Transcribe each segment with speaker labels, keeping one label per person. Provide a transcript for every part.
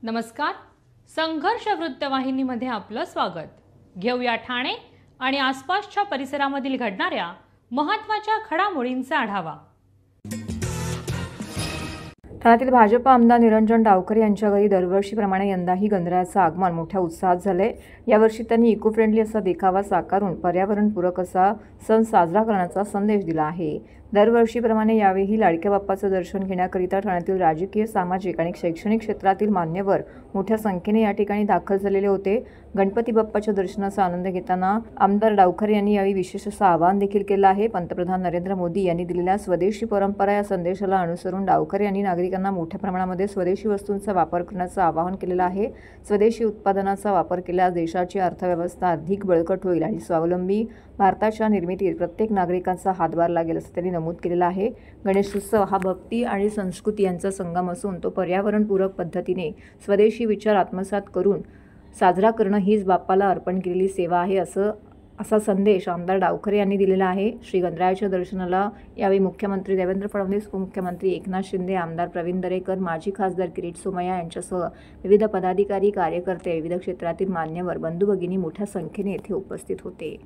Speaker 1: नमस्कार. संघर्ष वृत्तवाहिनीमध्ये आपलं स्वागत. घेऊया ठाणे आणि आसपासच्या परिसरामधील घडणाऱ्या महत्त्वाच्या घडामोडींचा आढावा.
Speaker 2: ठाण्यातील भाजप आमदार निरंजन डावखरे यांच्या घरी दरवर्षीप्रमाणे यंदाही गणरायाचं आगमन मोठ्या उत्साहात झाले. यावर्षी त्यांनी इको फ्रेंडली असा देखावा साकारून पर्यावरणपूरक असा सण साजरा करण्याचा संदेश दिला आहे. दरवर्षीप्रमाणे यावेळी लाडक्या बाप्पाचं दर्शन घेण्याकरिता ठाण्यातील राजकीय, सामाजिक आणि शैक्षणिक क्षेत्रातील मान्यवर मोठ्या संख्येने या ठिकाणी दाखल झालेले होते. गणपती बाप्पाच्या दर्शनाचा आनंद घेताना आमदार डावखरे यांनी यावेळी विशेष असं आवाहन देखील केलं आहे. पंतप्रधान नरेंद्र मोदी यांनी दिलेल्या स्वदेशी परंपरा या संदेशाला अनुसरून डावखरे यांनी नागरिकांना मोठ्या प्रमाणामध्ये स्वदेशी वस्तूंचा वापर करण्याचं आवाहन केलेलं आहे. स्वदेशी उत्पादनाचा वापर केल्यास देशाची अर्थव्यवस्था अधिक बळकट होईल आणि स्वावलंबी भारताच्या निर्मितीत प्रत्येक नागरिकांचा हातभार लागेल असं त्यांनी नमूद केलेलं आहे. गणेशोत्सव हा भक्ती आणि संस्कृती यांचा संगम असून तो पर्यावरणपूरक पद्धतीने स्वदेशी विचार आत्मसात करून साजरा करणं हीच बाप्पाला अर्पण केलेली सेवा आहे असा संदेश आमदार डावखरे यांनी दिलेला आहे. श्री गणरायाच्या दर्शनाला यावेळी मुख्यमंत्री देवेंद्र फडणवीस, उपमुख्यमंत्री एकनाथ शिंदे, आमदार प्रवीण दरेकर, माजी खासदार किरीट सोमय्या यांच्यासह विविध पदाधिकारी, कार्यकर्ते, विविध क्षेत्रातील मान्यवर, बंधू भगिनी मोठ्या संख्येने येथे उपस्थित होते.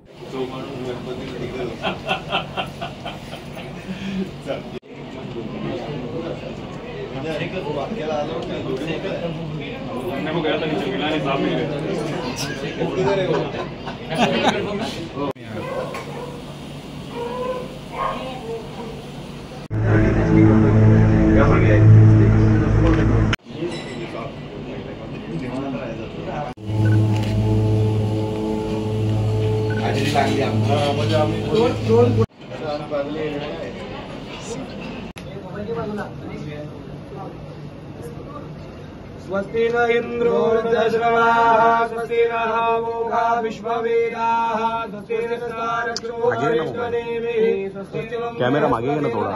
Speaker 3: स्वस्ति न इंद्रो वृद्धश्रवाः स्वस्ति नः मोघा विश्ववेदाः स्वस्ति नस्तारक्षो अरिष्टनेमिः स्वस्ति
Speaker 4: कैमरा मागे ना थोड़ा.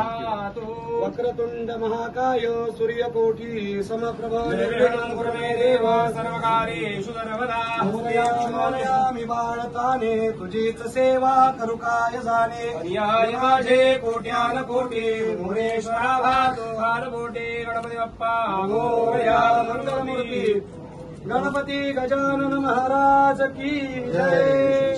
Speaker 3: वक्रतुंड महाकाय सूर्यकोटि समप्रभ निर्विघ्नं कुरु मे देव सर्वकार्येषु सर्वदा. हृदयाक्षमामि बाळताने तुझीच सेवा करू काय जाणे. अन्याय माझे कोट्यान कोटी मुरेश्वरा भातो हार बोटे. गणपती बाप्पा मोरया. मंगलमूर्ती गणपती गजानन महाराज की जय.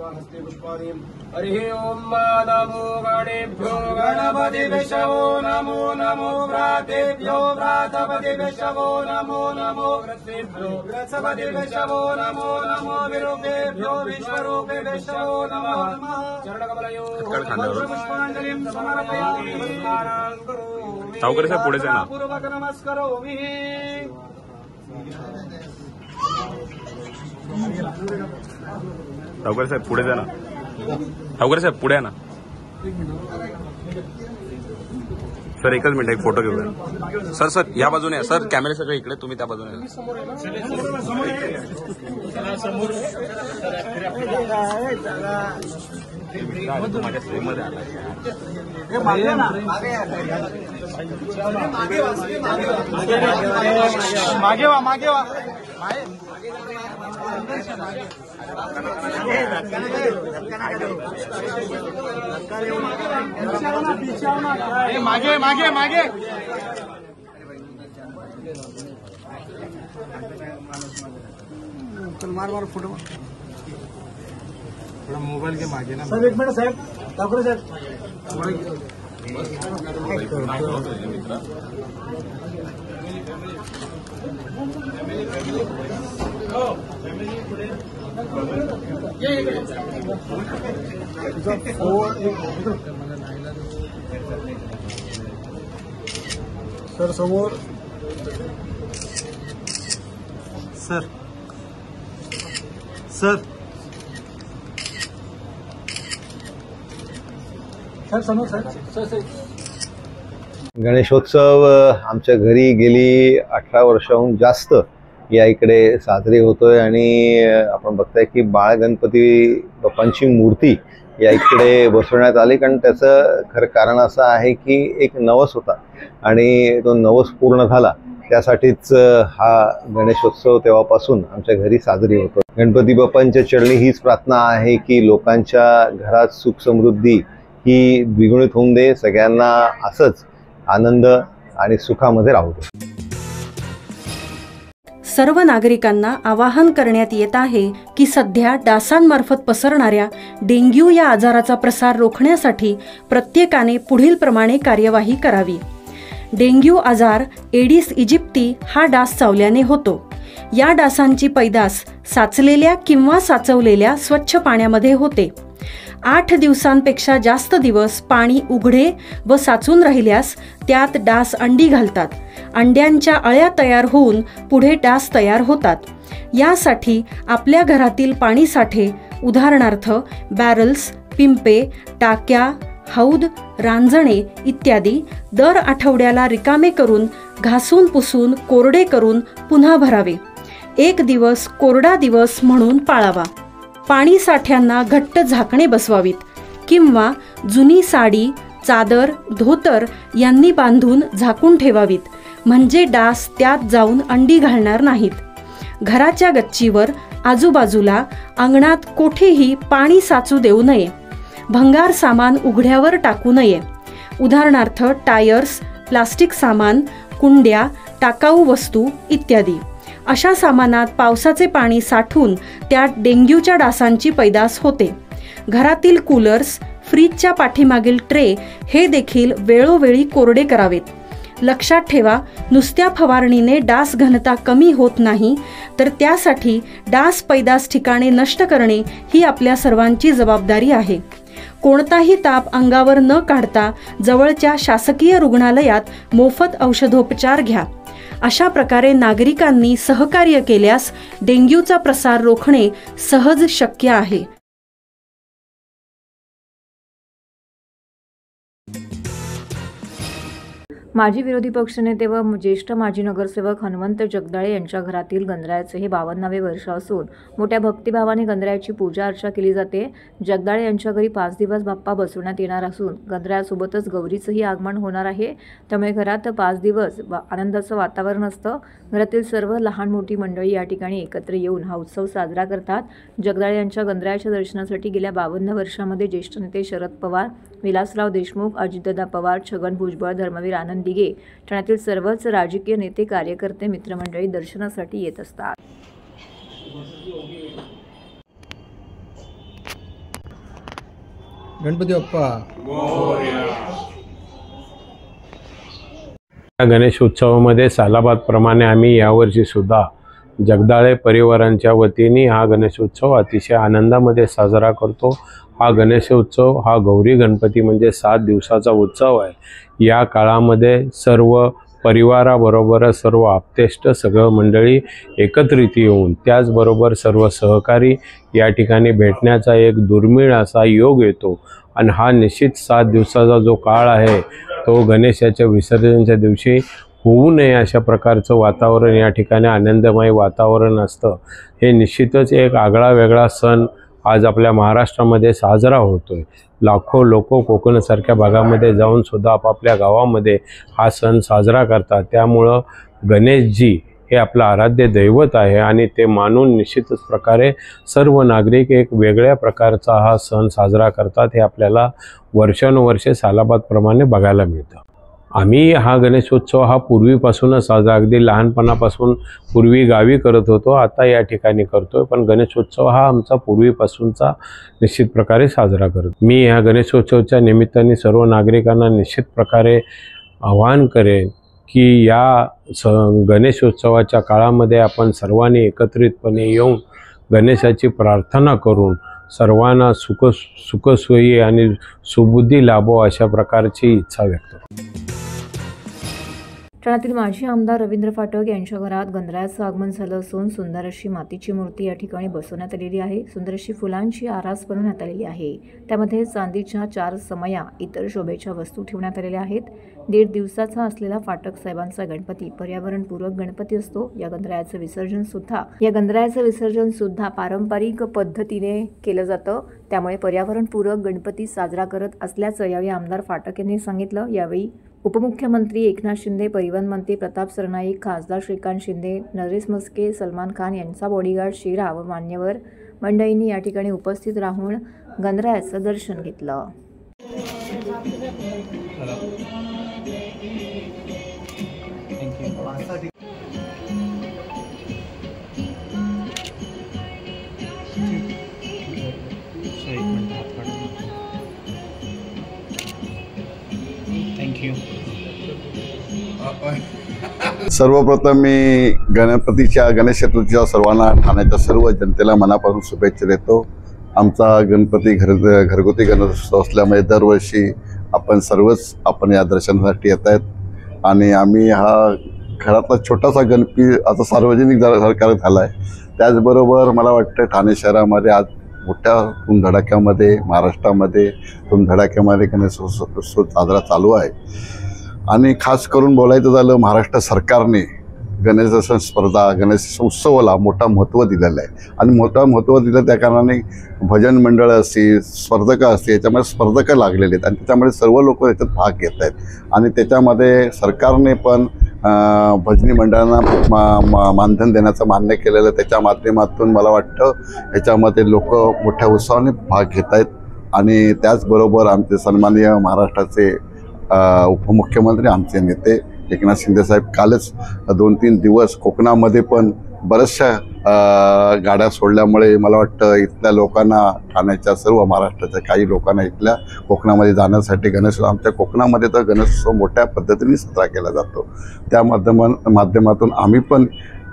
Speaker 3: हस्ते पुष्पाणि हरि ओम. नमो गणेभ्यो गणपतिभ्यो नमो नमो व्रातेभ्यो व्रातपतिभ्यो नमो नमो ग्रसेभ्यो ग्रसपतिभ्यो नमो नमो विरूपेभ्यो विश्वरूपेभ्यो नमः. चरणकमलयोः पुष्पांजलिं समर्पयामि. नमस्कारान् करोमि.
Speaker 4: डावखरे साहेब पुढे जाना.
Speaker 3: पूर्वक नमस्करोमि.
Speaker 4: डावखरे साहेब पुढे जाना. डावखरे साहेब पुढे ना. सर एकच मिनिट, एक फोटो घेऊया. सर या बाजूने सर. कॅमेरे सगळे इकडे, तुम्ही त्या बाजूने. माझ्या फ्रेममध्ये आला.
Speaker 3: मागे वा मागे वा. मागे मागे मागे. चल मार फोटो. थोड़ा मोबाईल के मागे ना. साहेब एक मिनिट साहेब. डावखरे साहेब. सर समोर. सर सर सर समोर सर.
Speaker 5: गणेशोत्सव आमच्या घरी गेली 18 वर्षाहून जास्त या इकडे साजरी होतोय आणि आपण बघताय की बाळ गणपती बाप्पांची मूर्ती या इकडे बसवण्यात आली. कारण त्याचं खरं कारण असं आहे की एक नवस होता आणि तो नवस पूर्ण झाला. त्यासाठीच हा गणेशोत्सव तेव्हापासून आमच्या घरी साजरी होतो. गणपती बाप्पांच्या चरणी हीच प्रार्थना आहे की लोकांच्या घरात सुख समृद्धी ही द्विगुणित होऊन दे. सगळ्यांना असंच आनंद आणि सुखामध्ये राहू दे.
Speaker 6: सर्व नागरिकांना आवाहन करण्यात येत आहे की सध्या डासांमार्फत पसरणाऱ्या डेंग्यू या आजाराचा प्रसार रोखण्यासाठी प्रत्येकाने पुढील प्रमाणे कार्यवाही करावी. डेंग्यू आजार एडिस इजिप्ती हा डास चावल्याने होतो. या डासांची पैदास साचलेल्या किंवा साचवलेल्या स्वच्छ पाण्यामध्ये होते. 8 दिवसांपेक्षा जास्त दिवस पाणी उघडे व साचून राहिल्यास त्यात डास अंडी घालतात. अंड्यांच्या अळ्या तयार होऊन पुढे डास तयार होतात. यासाठी आपल्या घरातील पाणी साठे उदाहरणार्थ बॅरल्स, पिंपे, टाक्या, हौद, रांजणे इत्यादी दर आठवड्याला रिकामे करून घासून पुसून कोरडे करून पुन्हा भरावे. 1 दिवस कोरडा दिवस म्हणून पाळावा. पाणी साठ्यांना घट्ट झाकणे बसवावीत किंवा जुनी साडी, चादर, धोतर यांनी बांधून झाकून ठेवावीत, म्हणजे डास त्यात जाऊन अंडी घालणार नाहीत. घराच्या गच्चीवर, आजूबाजूला, अंगणात कोठेही पाणी साचू देऊ नये. भंगार सामान उघड्यावर टाकू नये. उदाहरणार्थ टायर्स, प्लास्टिक सामान, कुंड्या, टाकाऊ वस्तू इत्यादी. अशा सामानात पावसाचे पाणी साठून त्यात डेंग्यूच्या डासांची पैदास होते. घरातील कूलर्स, फ्रीजच्या पाठीमागील ट्रे हे देखील वेळोवेळी कोरडे करावेत. लक्षात ठेवा, नुसत्या फवारणीने डास घनता कमी होत नाही, तर त्यासाठी डास पैदास ठिकाणे नष्ट करणे ही आपल्या सर्वांची जबाबदारी आहे. कोणताही ताप अंगावर न काढता जवळच्या शासकीय रुग्णालयात मोफत औषधोपचार घ्या. अशा प्रकारे नागरिकांनी सहकार्य केल्यास डेंग्यूचा प्रसार रोखणे सहज शक्य आहे.
Speaker 2: माजी विरोधी पक्षनेते व ज्येष्ठ माजी नगरसेवक हनुमंत जगदाळे यांच्या घरातील गणरायाचे हे 52वे वर्ष असून मोठ्या भक्तिभावाने गणरायाची पूजा अर्चा केली जाते. जगदाळे यांच्या घरी 5 दिवस बाप्पा बसवण्यात येणार असून गणरायासोबतच गौरीचंही आगमन होणार आहे. त्यामुळे घरात 5 दिवस आनंदाचं वातावरण असतं. घरातील सर्व लहान मोठी मंडळी या ठिकाणी एकत्र येऊन हा उत्सव साजरा करतात. जगदाळे यांच्या गणरायाच्या दर्शनासाठी गेल्या 52 वर्षांमध्ये ज्येष्ठ नेते शरद पवार, विलासराव देशमुख, अजितदादा पवार, छगन भुजबळ, धर्मवीर आनंद दिघे, ठाण्यातील सर्वच राजकीय नेते, कार्यकर्ते, मित्रमंडळी दर्शनासाठी येत असतात.
Speaker 3: गणपती बाप्पा.
Speaker 7: या गणेशोत्सवामध्ये सालाबादप्रमाणे आम्ही यावर्षी सुद्धा जगदाळे परिवारांच्या वतीने हा गणेशोत्सव अतिशय आनंदामध्ये साजरा करतो. हा गणेशोत्सव हा गौरी गणपती म्हणजे 7 दिवसाचा उत्सव आहे. या काळामध्ये सर्व परिवाराबरोबरच सर्व आप्तेष्ट सगळं मंडळी एकत्रित येऊन त्याचबरोबर सर्व सहकारी या ठिकाणी भेटण्याचा एक दुर्मिळ असा योग येतो. आणि हा निश्चित 7 दिवसाचा जो काळ आहे तो गणेशाच्या विसर्जनाच्या दिवशी होऊ नये अशा प्रकारचं वातावरण या ठिकाणी आनंदमय वातावरण असतं. हे निश्चितच एक आगळा वेगळा सण आज आपल्या महाराष्ट्रामध्ये साजरा होतोय. लाखो लोक कोकणसारख्या भागामध्ये जाऊन सुद्धा आपापल्या गावामध्ये हा सण साजरा करतात. त्यामुळं गणेशजी हे आपलं आराध्य दैवत आहे आणि ते मानून निश्चितच प्रकारे सर्व नागरिक एक वेगळ्या प्रकारचा हा सण साजरा करतात. हे आपल्याला वर्षानुवर्षे सालाबादप्रमाणे बघायला मिळतं. आम्ही हा गणेशोत्सव हा पूर्वीपासूनच साजरा, अगदी लहानपणापासून पूर्वी गावी करत होतो, आता या ठिकाणी करतोय. पण गणेशोत्सव हा आमचा पूर्वीपासूनचा निश्चित प्रकारे साजरा करतो. मी ह्या गणेशोत्सवाच्या निमित्ताने सर्व नागरिकांना निश्चित प्रकारे आवाहन करेन की या गणेशोत्सवाच्या काळामध्ये आपण सर्वांनी एकत्रितपणे येऊन गणेशाची प्रार्थना करून सर्वांना सुखसोयी आणि सुबुद्धी लाभो अशा प्रकारची इच्छा व्यक्त करतो.
Speaker 2: ठाण्यातील माजी आमदार रवींद्र फाटक यांच्या घरात गणरायाचं आगमन झालं असून सुंदर अशी मातीची मूर्ती या ठिकाणी बसवण्यात आलेली आहे. सुंदर अशी फुलांची आरास बनवण्यात आलेली आहे. त्यामध्ये चांदीच्या 4 समया इतर शोभेच्या वस्तू ठेवण्यात आलेल्या आहेत. 1.5 दिवसाचा असलेला फाटक साहेबांचा गणपती पर्यावरणपूरक गणपती असतो. या गणरायाचं विसर्जन सुद्धा पारंपरिक पद्धतीने केलं जातं. त्यामुळे पर्यावरणपूरक गणपती साजरा करत असल्याचं यावेळी आमदार फाटक यांनी सांगितलं. यावेळी उपमुख्यमंत्री एकनाथ शिंदे, परिवहन मंत्री प्रताप सरनाईक, खासदार श्रीकांत शिंदे, नरेश म्हस्के, सलमान खान यांचा बॉडीगार्ड शिरा व मान्यवर मंडळींनी या ठिकाणी उपस्थित राहून गणरायाचं दर्शन घेतलं.
Speaker 8: थँक्यू.
Speaker 9: सर्वप्रथम मी गणेश चतुर्थीच्या सर्वांना ठाण्याच्या सर्व जनतेला मनापासून शुभेच्छा देतो. आमचा गणपती घरगुती गणेशोत्सव असल्यामुळे दरवर्षी आपण या दर्शनासाठी येत आहेत आणि आम्ही हा घरातला छोटासा गणपती आता सार्वजनिक सरकार झाला आहे. त्याचबरोबर मला वाटतं ठाणे शहरामध्ये आज मोठ्या धुमधडाक्यामध्ये महाराष्ट्रामध्ये धुमधडाक्यामध्ये गणेशोत्सव साजरा चालू आहे. आणि खास करून बोलायचं झालं महाराष्ट्र सरकारने गणेशोत्सव स्पर्धा गणेशोत्सवाला मोठा महत्त्व दिलेलं आहे आणि मोठा महत्त्व दिलं त्या कारणाने भजन मंडळं असतील स्पर्धकं असतील याच्यामध्ये स्पर्धकं लागलेले आहेत आणि त्याच्यामुळे सर्व लोक याच्यात भाग घेत आहेत आणि त्याच्यामध्ये सरकारने पण भजनी मंडळांना मानधन देण्याचं मान्य केलेलं त्याच्या माध्यमातून मला वाटतं याच्यामध्ये लोक मोठ्या उत्साहाने भाग घेत आहेत. आणि त्याचबरोबर आमचे सन्माननीय महाराष्ट्राचे उपमुख्यमंत्री आमचे नेते एकनाथ शिंदे साहेब कालच 2-3 दिवस कोकणामध्ये पण बऱ्याचशा गाड्या सोडल्यामुळे मला वाटतं इथल्या लोकांना ठाण्याच्या सर्व महाराष्ट्राच्या काही लोकांना इथल्या कोकणामध्ये जाण्यासाठी आमच्या कोकणामध्ये तर गणेशोत्सव मोठ्या पद्धतीने साजरा केला जातो. त्या माध्यमातून आम्ही पण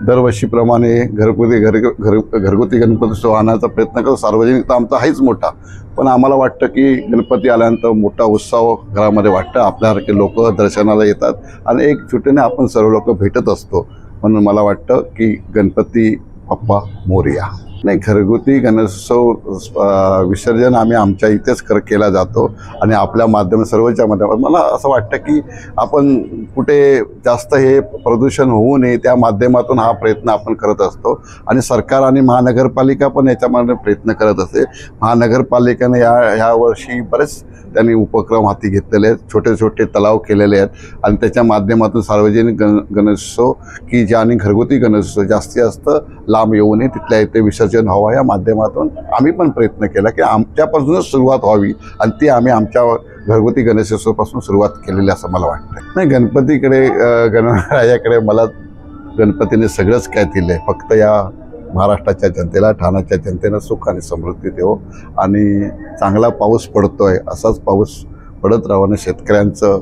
Speaker 9: दरवर्षीप्रमाणे घरगुती गणपतीत्सव आणायचा प्रयत्न करतो. सार्वजनिक तर आमचा आहेच मोठा, पण आम्हाला वाटतं की गणपती आल्यानंतर मोठा उत्सव घरामध्ये वाटतं. आपल्यासारखे लोक दर्शनाला येतात आणि एकजुटीने आपण सर्व लोक भेटत असतो. म्हणून मला वाटतं की गणपती बाप्पा मोरया. नाही, घरगुती गणेशोत्सव विसर्जन आम्ही आमच्या इथेच केला जातो आणि आपल्या माध्यम सर्वच्या माध्यमातून मला असं वाटतं की आपण कुठे जास्त हे प्रदूषण होऊ नये त्या माध्यमातून हा प्रयत्न आपण करत असतो आणि सरकार आणि महानगरपालिका पण याच्यामध्ये प्रयत्न करत असते. महानगरपालिकेने ह्या वर्षी बरेच त्यांनी उपक्रम हाती घेतलेले आहेत. छोटे छोटे तलाव केलेले आहेत आणि त्याच्या माध्यमातून सार्वजनिक गणेशोत्सव की जे आणि घरगुती गणेशोत्सव जास्तीत जास्त लांब येऊ नये तिथल्या इथे विसर्जन व्हावं या माध्यमातून आम्ही पण प्रयत्न केला की आमच्यापासूनच सुरुवात व्हावी आणि ती आम्ही आमच्या घरगुती गणेशोत्सवापासून सुरुवात केलेली असं मला वाटतं. नाही, गणपतीकडे गणरायाकडे मला गणपतीने सगळंच काय दिलं आहे. फक्त या महाराष्ट्राच्या जनतेला ठाण्याच्या जनतेनं सुख आणि समृद्धी देवो आणि चांगला पाऊस पडतोय असाच पाऊस पडत राहून शेतकऱ्यांचं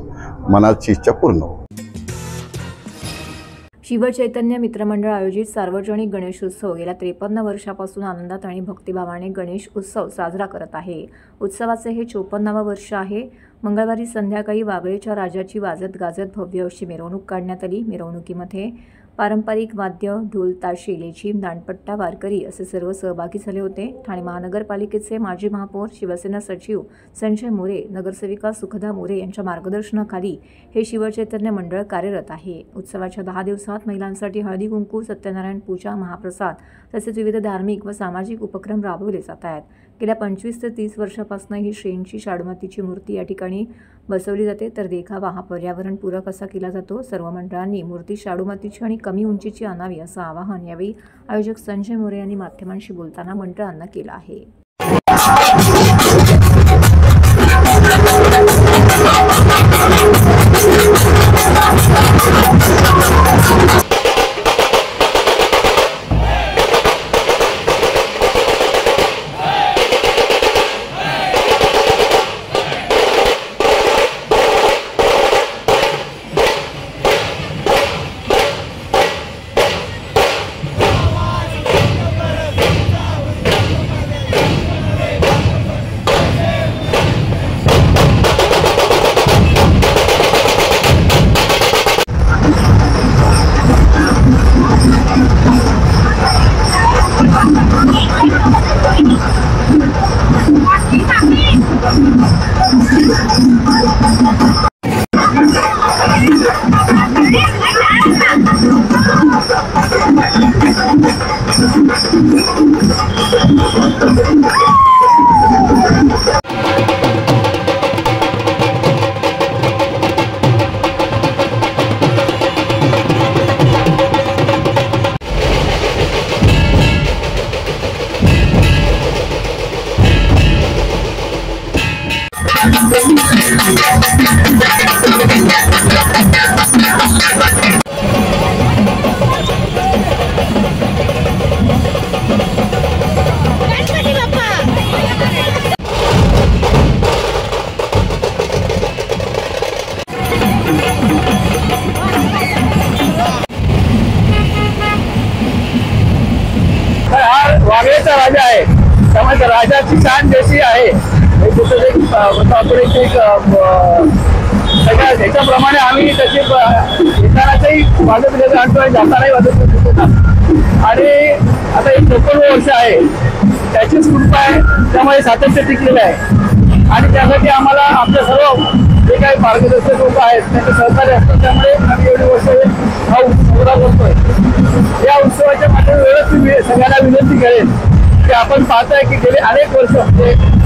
Speaker 9: मनाची इच्छा पूर्ण हो.
Speaker 2: शिवचैतन्य मित्रमंडळ आयोजित सार्वजनिक गणेशोत्सव गेल्या 53 वर्षापासून आनंदात आणि भक्तिभावाने गणेश उत्सव साजरा करत आहे. उत्सवाचे हे 54वे वर्ष आहे. मंगळवारी संध्याकाळी वागळेच्या राजाची वाजत गाजत भव्य अशी मिरवणूक काढण्यात आली. मिरवणुकीमध्ये पारंपरिक वाद्य, ढोल, ताशे, लेझीम, दांडपट्टा, वारकरी असे सर्व सहभागी झाले होते. ठाणे महानगरपालिकेचे माजी महापौर, शिवसेना सचिव संजय मोरे, नगरसेविका सुखदा मोरे यांच्या मार्गदर्शनाखाली हे शिवचैतन्य मंडळ कार्यरत आहे. उत्सवाच्या 10 दिवसात महिलांसाठी हळदी कुंकू, सत्यनारायण पूजा, महाप्रसाद तसेच विविध धार्मिक व सामाजिक उपक्रम राबवले जात आहेत. गेल्या 25 ते 30 वर्षापासून ही श्रेणीची शाडूमातीची मूर्ती या ठिकाणी बसवली जाते, तर देखावा हा पर्यावरणपूरक असा केला जातो. सर्व मंडळांनी मूर्ती शाडूमातीची आणि कमी उंचीची आणावी असं आवाहन यावेळी आयोजक संजय मोरे यांनी माध्यमांशी बोलताना मंडळांना केलं आहे.
Speaker 3: राजाचा राजा आहे, त्यामुळे राजाची शान जशी आहे सगळ्या ह्याच्याप्रमाणे आम्ही त्याची येतानाही वाजत आणतो आणि जातानाही वाजत आणि आता 54 वर्ष आहे, त्याचीच कृपा आहे, त्यामुळे सातत्य टिकलेलं आहे आणि त्यासाठी आम्हाला आमच्या सर्व जे काही मार्गदर्शक लोक आहेत त्यांचे सहकार्य असतात, त्यामुळे आम्ही एवढी वर्ष हा उत्सव साजरा करतोय. या उत्सवाच्या माध्यमातून मी सगळ्यांना विनंती करेन की आपण पाहताय की गेले अनेक वर्ष म्हणजे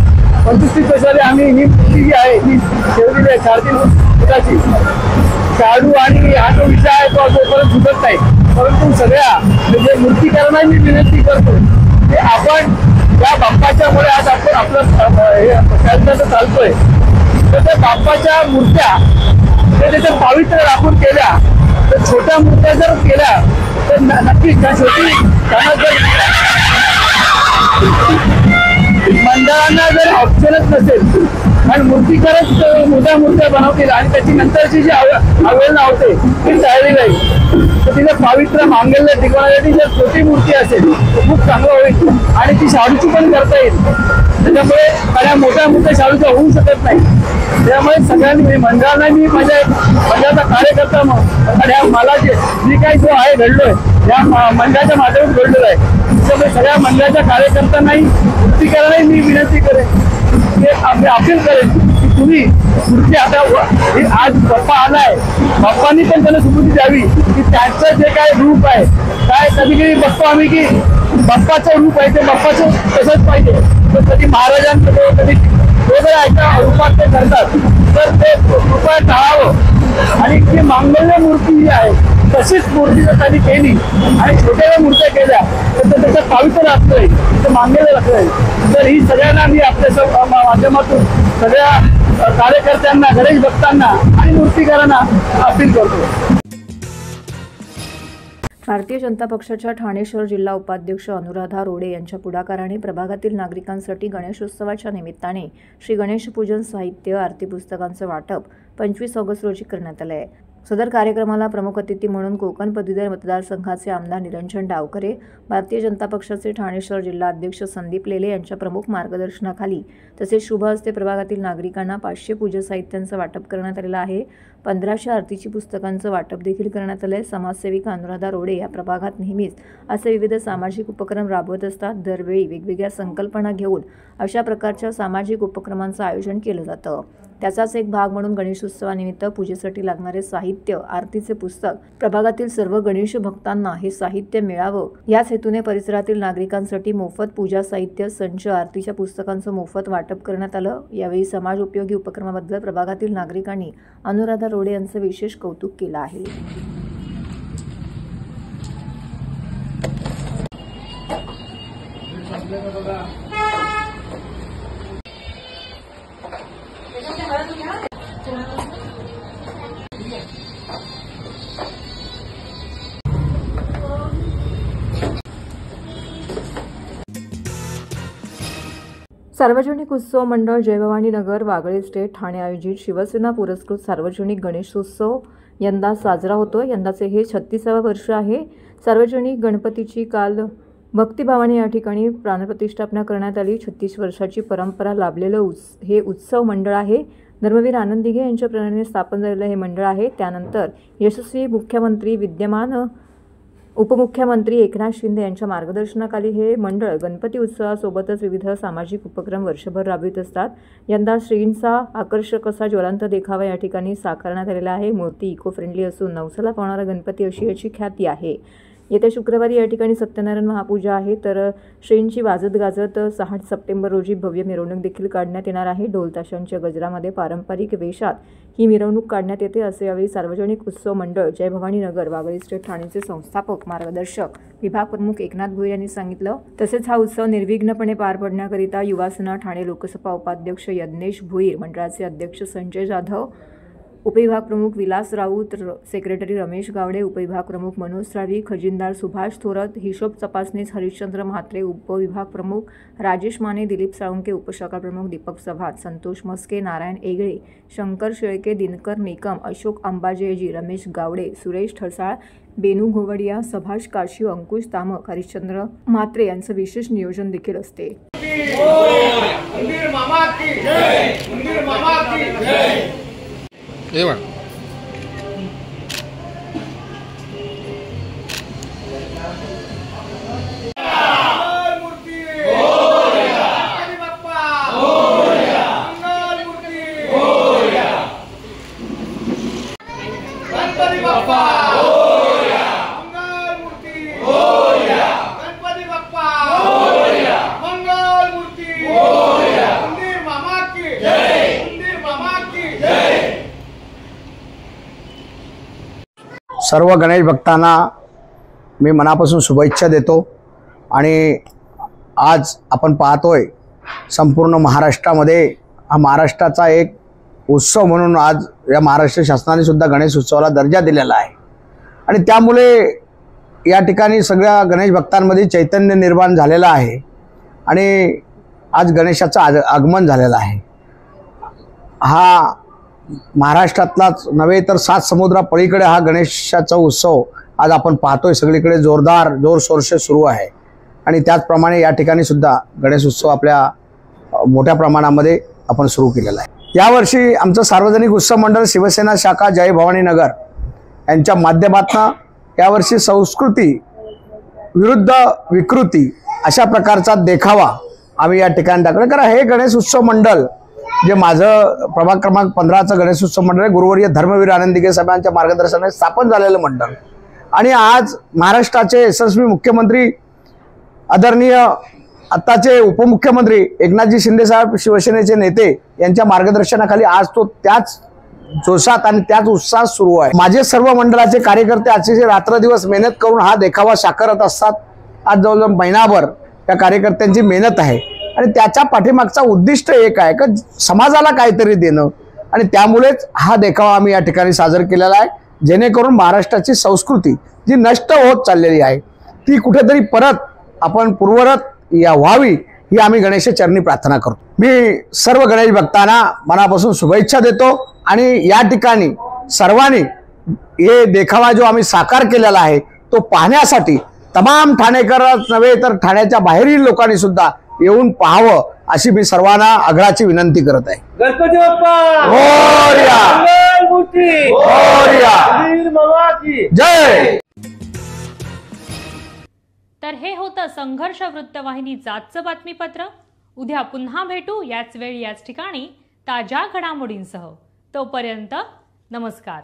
Speaker 3: 25-30 वर्षांनी आम्ही ही मूर्ती जी आहे ती ठेवलेली आहे 4-3 फुटाची. शाडू आणि हा जो विषय आहे तो जोपर्यंत सुटत नाही, परंतु सगळ्या म्हणजे मूर्तीकारांना मी विनंती करतो की आपण या बाप्पाच्यामुळे आज आपण आपलं चालतोय, तर त्या बाप्पाच्या मूर्त्या त्याचं पावित्र्य राखून केल्या तर छोट्या मूर्त्या जर केल्या तर नक्कीच त्या छोटी त्यांना जर मंडळांना जर ऑप्शनच नसेल आणि मूर्तीकारच मोठ्या मूर्त्या बनवतील आणि त्याची नंतरची जी अवहेलना होते ती टाळली जाईल, तर तिचं पावित्र्य मांगल्य टिकवण्यासाठी जर छोटी मूर्ती असेल तर खूप चांगलं होईल आणि ती शाडूची पण करता येईल. त्याच्यामुळे त्या मोठ्या मूर्त्या शाडूच्या होऊ शकत नाही. त्यामुळे सगळ्यांनी मंडळांना मी माझ्या मंडळाचा कार्यकर्ता आणि मला जी काही जो आहे घडलोय या मंडळाच्या माध्यमातून घडलेलं आहे, त्यामुळे सगळ्या मंडळाच्या कार्यकर्त्यांनाही मूर्तीकारांनाही मी विनंती करेन की आम्ही अपील करेन की तुम्ही मूर्ती आता आज बाप्पा आलाय, बाप्पांनी पण त्यांना सुबुद्धी द्यावी की त्यांचं जे काय रूप आहे काय कधी कधी बघतो आम्ही की बाप्पाचं रूप आहे ते बाप्पाचं तसंच पाहिजे, तर कधी महाराजांकडे कधी वेगळ्या रूपात ते करतात, तर ते कृपया टाळावं आणि जी मांगल्य मूर्ती जी आहे तशीच मूर्ती जर त्यांनी केली आणि छोट्या मूर्त्या केल्या तर त्याचं पावित्र्य राखतोय, ते मांगल्य राखतोय. तर ही सगळ्यांना मी आपल्या माध्यमातून सगळ्या कार्यकर्त्यांना, गणेश भक्तांना आणि मूर्तीकारांना अपील करतो.
Speaker 2: भारतीय जनता पक्षाच्या ठाणे शहर जिल्हा उपाध्यक्ष अनुराधा रोडे यांच्या पुढाकाराने प्रभागातील नागरिकांसाठी गणेशोत्सवाच्या निमित्ताने श्री गणेश पूजन साहित्य आरती पुस्तकांचं वाटप 25 ऑगस्ट रोजी करण्यात आलं आहे. सदर कार्यक्रमाला प्रमुख अतिथी म्हणून कोकण पदवीधर मतदारसंघाचे आमदार निरंजन डावकरे, भारतीय जनता पक्षाचे ठाणे शहर जिल्हा अध्यक्ष संदीप लेले यांच्या प्रमुख मार्गदर्शनाखाली तसेच शुभ हस्ते प्रभागातील नागरिकांना 500 पूजा साहित्यांचं वाटप करण्यात आलेलं आहे. 1500 आरतीची पुस्तकांचं वाटप देखील करण्यात आलं आहे. समाजसेविका अनुराधा रोडे या प्रभागात नेहमीच असे विविध सामाजिक उपक्रम राबवत असतात. दरवेळी वेगवेगळ्या संकल्पना घेऊन अशा प्रकारच्या सामाजिक उपक्रमांचं आयोजन केलं जातं. त्याचाच एक भाग म्हणून गणेशोत्सवानिमित्त पूजेसाठी लागणारे साहित्य, आरतीचे पुस्तक प्रभागातील सर्व गणेश भक्तांना हे साहित्य मिळावं याच हेतूने परिसरातील नागरिकांसाठी मोफत पूजा साहित्य, संच, आरतीच्या पुस्तकांचं मोफत वाटप करण्यात आलं. यावेळी समाज उपयोगी उपक्रमाबद्दल प्रभागातील नागरिकांनी अनुराधा रोडे यांचं विशेष कौतुक केलं आहे. सार्वजनिक उत्सव मंडळ जयभवानी नगर वागळे स्टेट ठाणे आयोजित शिवसेना पुरस्कृत सार्वजनिक गणेशोत्सव यंदा साजरा होतो. यंदाचे हे 36वे वर्ष आहे. सार्वजनिक गणपतीची काल भक्तिभावाने या ठिकाणी प्राणप्रतिष्ठापना करण्यात आली. 36 वर्षाची परंपरा लाभलेलं हे उत्सव मंडळ आहे. धर्मवीर आनंद दिघे यांच्या प्रेरणेने स्थापन झालेलं हे मंडळ आहे. त्यानंतर यशस्वी मुख्यमंत्री, विद्यमान उपमुख्यमंत्री एकनाथ शिंदे यांच्या मार्गदर्शनाखाली हे मंडळ गणपती उत्सवासोबतच विविध सामाजिक उपक्रम वर्षभर राबवित असतात. यंदा श्रींचा आकर्षक असा ज्वलंत देखावा या ठिकाणी साकारण्यात आलेला आहे. मूर्ती इको फ्रेंडली असून नवसाला पावणारा गणपती अशी याची ख्याती आहे. येत्या शुक्रवारी या ठिकाणी सत्यनारायण महापूजा आहे, तर श्रींची वाजत गाजत 6 सप्टेंबर रोजी भव्य मिरवणूक देखील काढण्यात येणार आहे. ढोल ताशांच्या गजरामध्ये पारंपरिक वेशात ही मिरवणूक काढण्यात येते, असे यावेळी सार्वजनिक उत्सव मंडळ जयभवानी नगर वागळे स्टेट ठाणेचे संस्थापक मार्गदर्शक विभाग प्रमुख एकनाथ भोईर यांनी सांगितलं. तसेच हा उत्सव निर्विघ्नपणे पार पडण्याकरिता युवासेना ठाणे लोकसभा उपाध्यक्ष यज्ञेश भोईर, मंडळाचे अध्यक्ष संजय जाधव, उपविभाग प्रमुख विलास राऊत, सेक्रेटरी रमेश गावडे, उपविभाग प्रमुख मनोज साळवी, खजिनदार सुभाष थोरत, हिशोब तपासनीस हरिश्चंद्र म्हात्रे, उपविभाग प्रमुख राजेश माने, दिलीप साळुंके, उपशाखा प्रमुख दीपक सभात, संतोष मस्के, नारायण एगळे, शंकर शेळके, दिनकर निकम, अशोक अंबाजयजी, रमेश गावडे, सुरेश ठळसाळ, बेनू घोवडिया, सभाष काशिव, अंकुश तामक, हरिश्चंद्र म्हात्रे यांचं विशेष नियोजन देखील असते.
Speaker 8: सर्व गणेश भक्तांना मी मनापासून शुभेच्छा देतो. आणि आज आपण पाहतोय संपूर्ण महाराष्ट्रामध्ये हा महाराष्ट्राचा एक उत्सव म्हणून आज या महाराष्ट्र शासनाने सुद्धा गणेश उत्सवाला दर्जा दिलेला आहे. आणि त्यामुळे या ठिकाणी सगळ्या गणेश भक्तांमध्ये चैतन्य निर्माण झालेलं आहे आणि आज गणेशाचं आगमन झालेलं आहे. हा महाराष्ट्रातलाच नव्हे तर 7 समुद्रापलीकडे हा गणेशाचा उत्सव आज आपण पाहतोय सगळीकडे जोरशोरसे सुरू आहे. आणि त्याचप्रमाणे या ठिकाणी सुद्धा गणेश उत्सव आपल्या मोठ्या प्रमाणामध्ये आपण सुरू केलेला आहे. यावर्षी आमचं सार्वजनिक उत्सव मंडळ शिवसेना शाखा जय भवानी नगर यांच्या माध्यमातून यावर्षी संस्कृती विरुद्ध विकृती अशा प्रकारचा देखावा आम्ही या ठिकाणी टाकला. कारण हे गणेश उत्सव मंडळ जे माझं प्रभाग क्रमांक 15चं गणेश उत्सव मंडळ गुरुवर्य धर्मवीर आनंदीगे साहेबांच्या मार्गदर्शनाने स्थापन झालेलं मंडळ. आणि आज महाराष्ट्राचे यशस्वी मुख्यमंत्री आदरणीय आत्ताचे उपमुख्यमंत्री एकनाथजी शिंदे साहेब शिवसेनेचे नेते यांच्या मार्गदर्शनाखाली आज तो त्याच जोशात आणि त्याच उत्साहात सुरू आहे. माझे सर्व मंडळाचे कार्यकर्ते अतिशय रात्रदिवस मेहनत करून हा देखावा साकारत असतात. आज जवळजवळ महिनाभर या कार्यकर्त्यांची मेहनत आहे आणि त्याच्या पाठीमागचा उद्दिष्ट एक आहे की समाजाला काहीतरी देणं. आणि त्यामुळेच हा देखावा आम्ही या ठिकाणी साजरा केलेला आहे, जेणेकरून महाराष्ट्राची संस्कृती जी नष्ट होत चाललेली आहे ती कुठेतरी परत आपण पूर्वरत व्हावी ही आम्ही गणेशचरणी प्रार्थना करतो. मी सर्व गणेश भक्तांना मनापासून शुभेच्छा देतो. आणि या ठिकाणी सर्वांनी हे देखावा जो आम्ही साकार केलेला आहे तो पाहण्यासाठी तमाम ठाणेकरच नव्हे तर ठाण्याच्या बाहेरील लोकांनी सुद्धा येऊन पाहावं अशी मी सर्वांना आग्रहाची विनंती करत आहे.
Speaker 3: गणपती बाप्पा
Speaker 8: मोरया!
Speaker 3: मंगलमूर्ती
Speaker 8: मोरया! जय.
Speaker 1: तर हे होतं संघर्ष वृत्तवाहिनीचं आजचं बातमीपत्र. उद्या पुन्हा भेटू याच वेळी याच ठिकाणी ताज्या घडामोडींसह. तोपर्यंत नमस्कार.